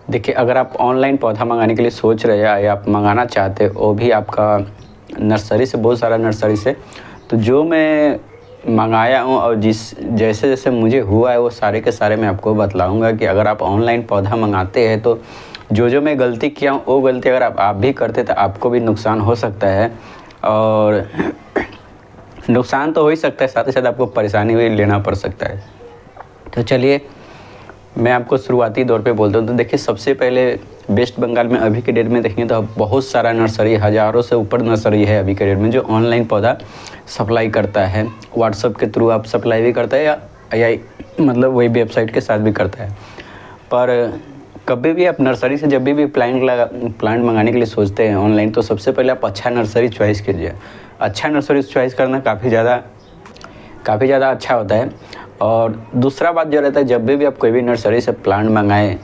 देखिए, अगर आप ऑनलाइन पौधा मंगाने के लिए सोच रहे हैं या आप मंगाना चाहते हो, वो भी आपका नर्सरी से, बहुत सारा नर्सरी से, तो जो मैं मंगाया हूँ और जैसे जैसे मुझे हुआ है वो सारे के सारे मैं आपको बतलाऊँगा कि अगर आप ऑनलाइन पौधा मंगाते हैं तो जो मैं गलती किया हूँ वो गलती अगर आप भी करते तो आपको भी नुकसान हो सकता है। और नुकसान तो हो ही सकता है, साथ ही साथ आपको परेशानी भी लेना पड़ सकता है। तो चलिए मैं आपको शुरुआती दौर पे बोलता हूँ। तो देखिए, सबसे पहले वेस्ट बंगाल में अभी के डेट में देखेंगे तो बहुत सारा नर्सरी, हज़ारों से ऊपर नर्सरी है अभी के डेट में जो ऑनलाइन पौधा सप्लाई करता है। व्हाट्सएप के थ्रू आप सप्लाई भी करता है या मतलब वही वेबसाइट के साथ भी करता है। पर कभी भी आप नर्सरी से जब भी प्लांट मंगाने के लिए सोचते हैं ऑनलाइन, तो सबसे पहले आप अच्छा नर्सरी चॉइस कीजिए। अच्छा नर्सरी चॉइस करना काफ़ी ज़्यादा अच्छा होता है। और दूसरा बात जो रहता है, जब भी आप कोई भी नर्सरी से प्लांट मंगाएं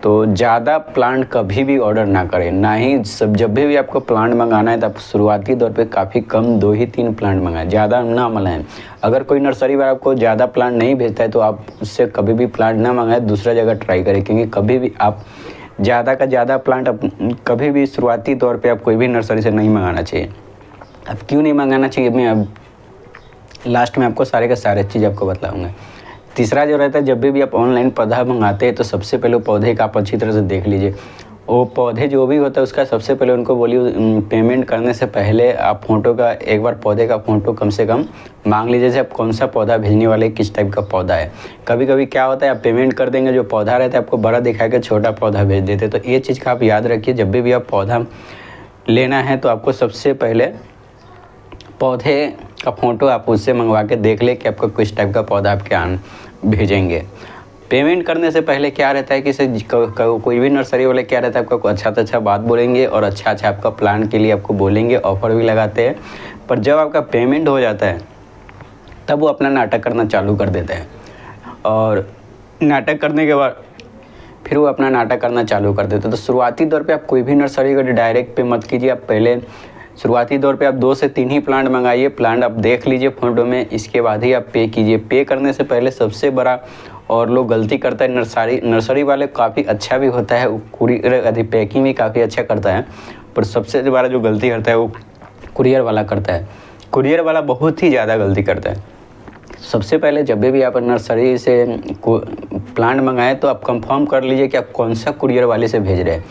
तो ज़्यादा प्लांट कभी भी ऑर्डर ना करें, ना ही जब भी आपको प्लांट मंगाना है तो आप शुरुआती दौर पे काफ़ी कम 2 ही 3 प्लांट मंगाएं, ज़्यादा ना मंगाएं। अगर कोई नर्सरी वाला आपको ज़्यादा प्लांट नहीं भेजता है तो आप उससे कभी भी प्लांट ना मंगाएं, दूसरा जगह ट्राई करें। क्योंकि कभी भी आप ज़्यादा का ज़्यादा प्लांट कभी भी शुरुआती तौर पर आप कोई भी नर्सरी से नहीं मंगाना चाहिए। अब क्यों नहीं मंगाना चाहिए, मैं अब लास्ट में आपको सारे का सारे चीज़ आपको बताऊंगा। तीसरा जो रहता है, जब भी आप ऑनलाइन पौधा मंगाते हैं तो सबसे पहले पौधे का आप अच्छी तरह से देख लीजिए। वो पौधे जो भी होता है उसका सबसे पहले उनको बोलिए पेमेंट करने से पहले आप फ़ोटो का एक बार पौधे का फ़ोटो कम से कम मांग लीजिए। जैसे आप कौन सा पौधा भेजने वाले, किस टाइप का पौधा है। कभी कभी क्या होता है, आप पेमेंट कर देंगे, जो पौधा रहता है आपको बड़ा दिखा के छोटा पौधा भेज देते। तो ये चीज़ का आप याद रखिए, जब भी आप पौधा लेना है तो आपको सबसे पहले पौधे का फ़ोटो आप उससे मंगवा के देख ले कि आपको किस टाइप का पौधा आपके यहाँ भेजेंगे। पेमेंट करने से पहले क्या रहता है कि कोई भी नर्सरी वाले क्या रहता है, आपको अच्छा से अच्छा बात बोलेंगे और अच्छा आपका प्लान के लिए आपको बोलेंगे, ऑफ़र भी लगाते हैं। पर जब आपका पेमेंट हो जाता है तब वो अपना नाटक करना चालू कर देते हैं। और नाटक करने के बाद फिर वो अपना नाटक करना चालू कर देते हैं। तो शुरुआती दौर पे आप कोई भी नर्सरी का डायरेक्ट पे मत कीजिए। आप पहले शुरुआती दौर पे आप 2 से 3 ही प्लांट मंगाइए, प्लांट आप देख लीजिए फ़ोटो में, इसके बाद ही आप पे कीजिए। पे करने से पहले सबसे बड़ा और लोग गलती करता है, नर्सरी वाले काफ़ी अच्छा भी होता है, कुरियर पैकिंग भी काफ़ी अच्छा करता है, पर सबसे बड़ा जो गलती करता है वो कुरियर वाला करता है। कुरियर वाला बहुत ही ज़्यादा गलती करता है। सबसे पहले जब भी आप नर्सरी से प्लांट मंगाएं तो आप कंफर्म कर लीजिए कि आप कौन सा कुरियर वाले से भेज रहे हैं।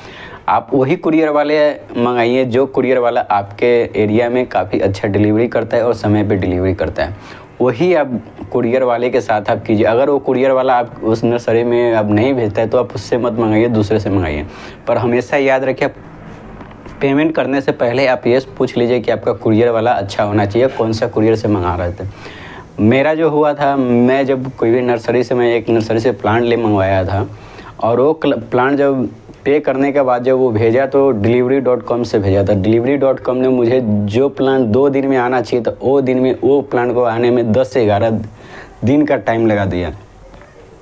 आप वही कुरियर वाले मंगाइए जो कुरियर वाला आपके एरिया में काफ़ी अच्छा डिलीवरी करता है और समय पे डिलीवरी करता है। वही आप कुरियर वाले के साथ आप कीजिए। अगर वो कुरियर वाला आप उस नर्सरी में अब नहीं भेजता है तो आप उससे मत मंगाइए, दूसरे से मंगाइए। पर हमेशा याद रखिए, पेमेंट करने से पहले आप ये पूछ लीजिए कि आपका कुरियर वाला अच्छा होना चाहिए, कौन सा कुरियर से मंगा रहे थे। मेरा जो हुआ था, मैं जब कोई भी नर्सरी से, मैं एक नर्सरी से प्लांट मंगवाया था और वो प्लांट जब पे करने के बाद जब वो भेजा तो delivery.com से भेजा था। delivery.com ने मुझे जो प्लांट 2 दिन में आना चाहिए था वो दिन में, वो प्लांट को आने में 10 से 11 दिन का टाइम लगा दिया।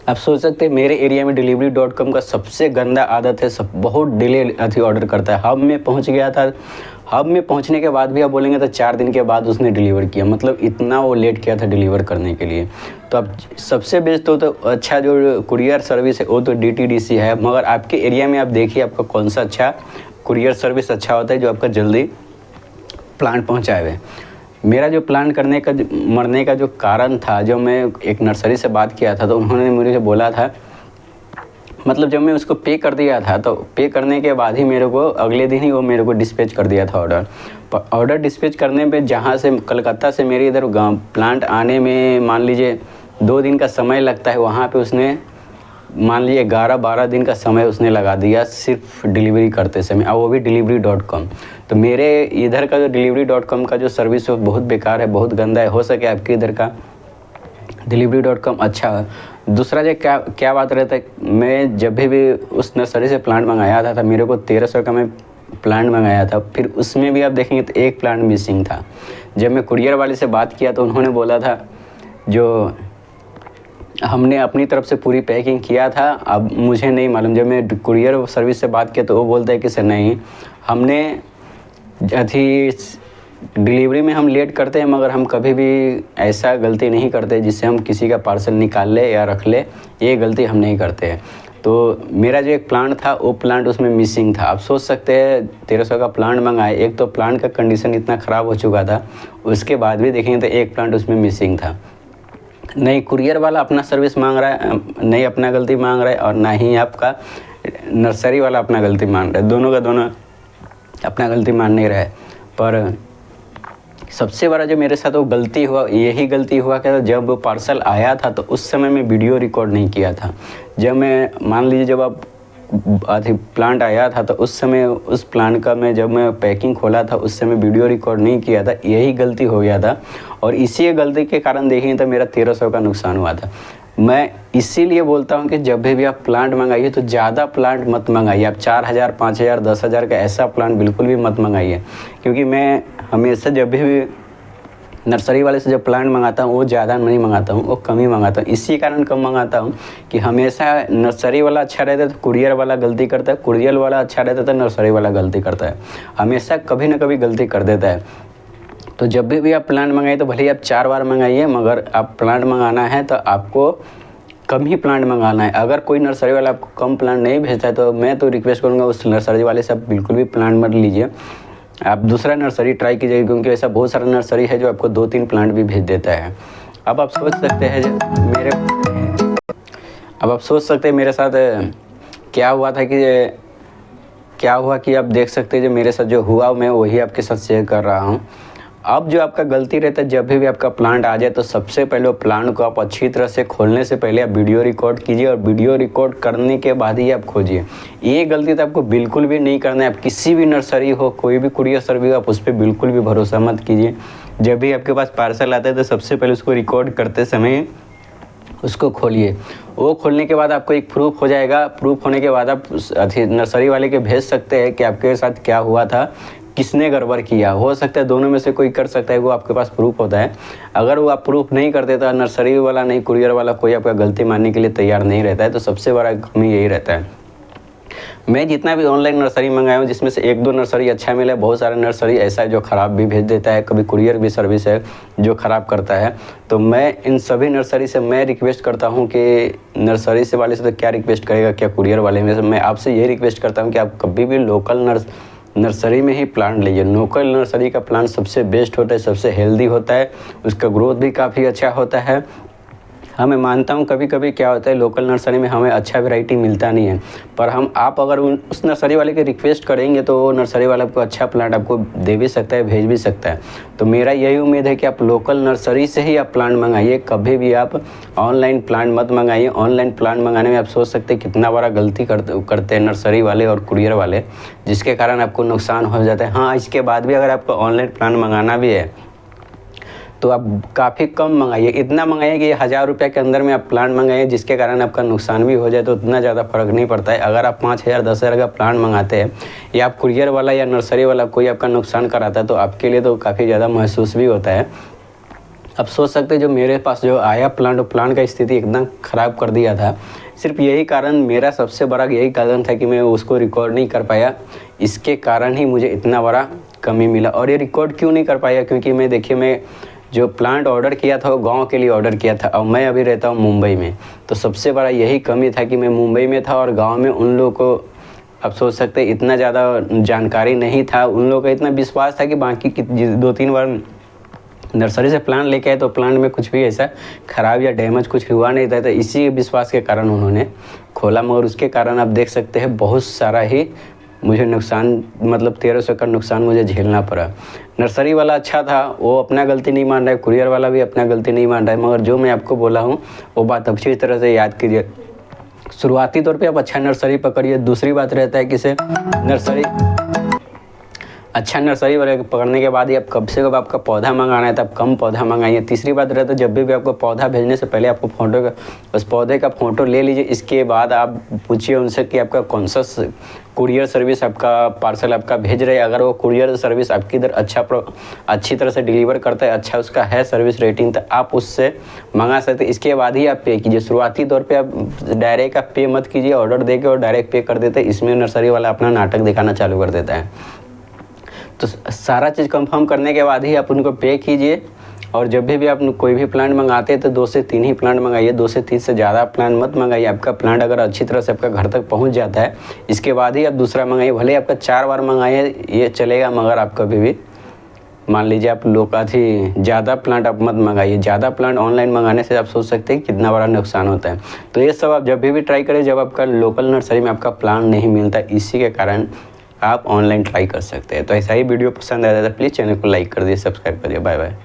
आप सोच सकते हैं मेरे एरिया में delivery.com का सबसे गंदा आदत है, सब बहुत डिले ऑर्डर करता है। हब में पहुंच गया था, हब में पहुंचने के बाद भी आप बोलेंगे तो 4 दिन के बाद उसने डिलीवर किया, मतलब इतना वो लेट किया था डिलीवर करने के लिए। तो अब सबसे बेस्ट तो अच्छा जो कुरियर सर्विस है वो तो DTDC है। मगर आपके एरिया में आप देखिए आपका कौन सा अच्छा कुरियर सर्विस अच्छा होता है जो आपका जल्दी प्लांट पहुँचाए। मेरा जो प्लान करने का मरने का जो कारण था, जो मैं एक नर्सरी से बात किया था तो उन्होंने मुझे बोला था, मतलब जब मैं उसको पे कर दिया था तो पे करने के बाद ही मेरे को अगले दिन ही वो मेरे को डिस्पैच कर दिया था ऑर्डर। पर ऑर्डर डिस्पैच करने पे जहाँ से कलकत्ता से मेरे इधर गाँव प्लांट आने में मान लीजिए 2 दिन का समय लगता है, वहाँ पे उसने मान लीजिए 11-12 दिन का समय उसने लगा दिया सिर्फ डिलीवरी करते समय, और वो भी delivery.com। तो मेरे इधर का जो delivery.com का जो सर्विस है बहुत बेकार है, बहुत गंदा है। हो सके आपके इधर का delivery.com अच्छा है। दूसरा जो क्या बात रहता है, मैं जब भी उस नर्सरी से प्लांट मंगाया था मेरे को 1300 का मैं प्लांट मंगाया था। फिर उसमें भी आप देखेंगे तो एक प्लांट मिसिंग था। जब मैं कुरियर वाले से बात किया तो उन्होंने बोला था जो हमने अपनी तरफ से पूरी पैकिंग किया था, अब मुझे नहीं मालूम। जब मैं कुरियर सर्विस से बात किया तो वो बोलता है कि सर नहीं, हमने अथी डिलीवरी में हम लेट करते हैं मगर हम कभी भी ऐसा गलती नहीं करते जिससे हम किसी का पार्सल निकाल ले या रख ले, ये गलती हम नहीं करते हैं। तो मेरा जो एक प्लांट था वो प्लांट उसमें मिसिंग था। आप सोच सकते हैं 1300 का प्लांट मंगाए, एक तो प्लांट का कंडीशन इतना ख़राब हो चुका था, उसके बाद भी देखेंगे तो एक प्लांट उसमें मिसिंग था। नहीं कुरियर वाला अपना सर्विस मांग रहा है, नहीं अपना गलती मांग रहा है, और ना ही आपका नर्सरी वाला अपना गलती मान रहा है। दोनों का दोनों अपना गलती मान नहीं रहा है। पर सबसे बड़ा जो मेरे साथ वो गलती हुआ, यही गलती हुआ कि जब वो पार्सल आया था तो उस समय मैं वीडियो रिकॉर्ड नहीं किया था। जब मैं मान लीजिए जब आप प्लांट आया था तो उस समय उस प्लांट का जब मैं पैकिंग खोला था उस समय वीडियो रिकॉर्ड नहीं किया था, यही गलती हो गया था। और इसी गलती के कारण देखिए तो मेरा 1300 का नुकसान हुआ था। मैं इसीलिए बोलता हूँ कि जब भी आप प्लांट मंगाइए तो ज़्यादा प्लांट मत मंगाइए। आप 4000, 5000, 10,000 का ऐसा प्लांट बिल्कुल भी मत मंगाइए, क्योंकि मैं हमेशा जब भी नर्सरी वाले से जब प्लांट मंगाता हूँ वो ज़्यादा नहीं मंगाता हूँ, वो कम ही मंगाता हूँ। इसी कारण कम मंगाता हूँ कि हमेशा नर्सरी वाला अच्छा रहता है तो कुरियर वाला गलती करता है, कुरियर वाला अच्छा रहता है तो नर्सरी वाला गलती करता है। हमेशा कभी ना कभी गलती कर देता है। तो जब भी आप प्लांट मंगाइए तो भले ही आप 4 बार मंगाइए, मगर आप प्लांट मंगाना है तो आपको कम ही प्लांट मंगाना है। अगर कोई नर्सरी वाला आपको कम प्लांट नहीं भेजता है तो मैं तो रिक्वेस्ट करूँगा उस नर्सरी वाले से आप बिल्कुल भी प्लांट मत लीजिए, आप दूसरा नर्सरी ट्राई कीजिए, क्योंकि ऐसा बहुत सारा नर्सरी है जो आपको 2-3 प्लांट भी भेज देता है। अब आप सोच सकते हैं मेरे साथ क्या हुआ था कि आप देख सकते हैं जो मेरे साथ जो हुआ मैं वही आपके साथ शेयर कर रहा हूँ। अब जो आपका गलती रहता है, जब भी आपका प्लांट आ जाए तो सबसे पहले वो प्लांट को आप अच्छी तरह से खोलने से पहले आप वीडियो रिकॉर्ड कीजिए, और वीडियो रिकॉर्ड करने के बाद ही आप खोजिए। ये गलती तो आपको बिल्कुल भी नहीं करना है। आप किसी भी नर्सरी हो, कोई भी कुरियर सर्विस, आप उस पर बिल्कुल भी भरोसा मत कीजिए। जब भी आपके पास पार्सल आता है तो सबसे पहले उसको रिकॉर्ड करते समय उसको खोलिए। वो खोलने के बाद आपको एक प्रूफ हो जाएगा। प्रूफ होने के बाद आप नर्सरी वाले के भेज सकते हैं कि आपके साथ क्या हुआ था, किसने गड़बड़ किया। हो सकता है दोनों में से कोई कर सकता है, वो आपके पास प्रूफ होता है। अगर वो आप प्रूफ नहीं करते तो नर्सरी वाला नहीं कुरियर वाला कोई आपका गलती मानने के लिए तैयार नहीं रहता है। तो सबसे बड़ा कमी यही रहता है। मैं जितना भी ऑनलाइन नर्सरी मंगाया हूँ जिसमें से 1-2 नर्सरी अच्छा मिला है, बहुत सारा नर्सरी ऐसा है जो ख़राब भी भेज देता है, कभी कुरियर भी सर्विस है जो ख़राब करता है। तो मैं इन सभी नर्सरी से मैं रिक्वेस्ट करता हूँ कि नर्सरी से वाले से तो क्या रिक्वेस्ट करेगा, क्या कुरियर वाले में से मैं आपसे ये रिक्वेस्ट करता हूँ कि आप कभी भी लोकल नर्सरी में ही प्लांट लीजिए। लोकल नर्सरी का प्लांट सबसे बेस्ट होता है, सबसे हेल्दी होता है, उसका ग्रोथ भी काफ़ी अच्छा होता है। हाँ, मैं मानता हूँ कभी कभी क्या होता है लोकल नर्सरी में हमें अच्छा वैरायटी मिलता नहीं है, पर आप अगर उस नर्सरी वाले के रिक्वेस्ट करेंगे तो वो नर्सरी वाला आपको अच्छा प्लांट आपको दे भी सकता है, भेज भी सकता है। तो मेरा यही उम्मीद है कि आप लोकल नर्सरी से ही आप प्लांट मंगाइए, कभी भी आप ऑनलाइन प्लांट मत मंगाइए। ऑनलाइन प्लांट मंगाने में आप सोच सकते हैं कितना बड़ा गलती करते हैं नर्सरी वाले और कुरियर वाले, जिसके कारण आपको नुकसान हो जाता है। हाँ, इसके बाद भी अगर आपको ऑनलाइन प्लांट मंगाना भी है तो आप काफ़ी कम मंगाइए। इतना मंगाइए कि 1000 रुपये के अंदर में आप प्लांट मंगाइए, जिसके कारण आपका नुकसान भी हो जाए तो उतना ज़्यादा फ़र्क नहीं पड़ता है। अगर आप 5000, 10,000 का प्लांट मंगाते हैं या आप कुरियर वाला या नर्सरी वाला कोई आपका नुकसान कराता है तो आपके लिए तो काफ़ी ज़्यादा महसूस भी होता है। आप सोच सकते हैं जो मेरे पास जो आया प्लांट का स्थिति एकदम ख़राब कर दिया था। सिर्फ यही कारण, मेरा सबसे बड़ा यही कारण था कि मैं उसको रिकॉर्ड नहीं कर पाया। इसके कारण ही मुझे इतना बड़ा कमी मिला। और ये रिकॉर्ड क्यों नहीं कर पाया, क्योंकि मैं जो प्लांट ऑर्डर किया था वो गांव के लिए ऑर्डर किया था, और मैं अभी रहता हूँ मुंबई में। तो सबसे बड़ा यही कमी था कि मैं मुंबई में था और गांव में उन लोगों को, आप सोच सकते हैं, इतना ज़्यादा जानकारी नहीं था। उन लोगों का इतना विश्वास था कि बाकी 2-3 बार नर्सरी से प्लांट लेके आए तो प्लांट में कुछ भी ऐसा ख़राब या डैमेज कुछ हुआ नहीं था। तो इसी विश्वास के कारण उन्होंने खोला, मगर उसके कारण आप देख सकते हैं बहुत सारा ही मुझे नुकसान, मतलब 1300 का नुकसान मुझे झेलना पड़ा। नर्सरी वाला अच्छा था, वो अपना गलती नहीं मान रहा है, कुरियर वाला भी अपना गलती नहीं मान रहा है, मगर जो मैं आपको बोला हूँ वो बात अच्छी तरह से याद कीजिए। शुरुआती तौर पे आप अच्छा नर्सरी पकड़िए। दूसरी बात रहता है कि अच्छा नर्सरी वाले पकड़ने के बाद ही आप कब से कब आपका पौधा मंगाना है तो आप कम पौधा मंगाइए। तीसरी बात रहता है जब भी आपको पौधा भेजने से पहले आपको उस पौधे का फ़ोटो ले लीजिए। इसके बाद आप पूछिए उनसे कि आपका कौन सा कुरियर सर्विस आपका पार्सल आपका भेज रहे हैं। अगर वो कुरियर सर्विस आपकी इधर अच्छी तरह से डिलीवर करता है, अच्छा उसका है सर्विस रेटिंग, तो आप उससे मंगा सकते हैं। इसके बाद ही आप पे कीजिए। शुरुआती तौर पे आप डायरेक्ट आप पे मत कीजिए, ऑर्डर देके और डायरेक्ट पे कर देते हैं। इसमें नर्सरी वाला अपना नाटक दिखाना चालू कर देता है। तो सारा चीज़ कंफर्म करने के बाद ही आप उनको पे कीजिए और जब भी आप कोई भी प्लांट मंगाते हैं तो 2 से 3 ही प्लांट मंगाइए, 2 से 3 से ज़्यादा प्लांट मत मंगाइए। आपका प्लांट अगर अच्छी तरह से आपका घर तक पहुंच जाता है, इसके बाद ही आप दूसरा मंगाइए। भले आपका 4 बार मंगाइए ये चलेगा, मगर आप कभी भी मान लीजिए आप ज़्यादा प्लांट आप मत मंगाइए। ज़्यादा प्लांट ऑनलाइन मंगाने से आप सोच सकते हैं कितना बड़ा नुकसान होता है। तो ये सब आप जब भी ट्राई करें, जब आपका लोकल नर्सरी में आपका प्लांट नहीं मिलता, इसी के कारण आप ऑनलाइन ट्राई कर सकते हैं। तो ऐसा ही वीडियो पसंद आया तो प्लीज़ चैनल को लाइक कर दिए, सब्सक्राइब करिए। Bye bye.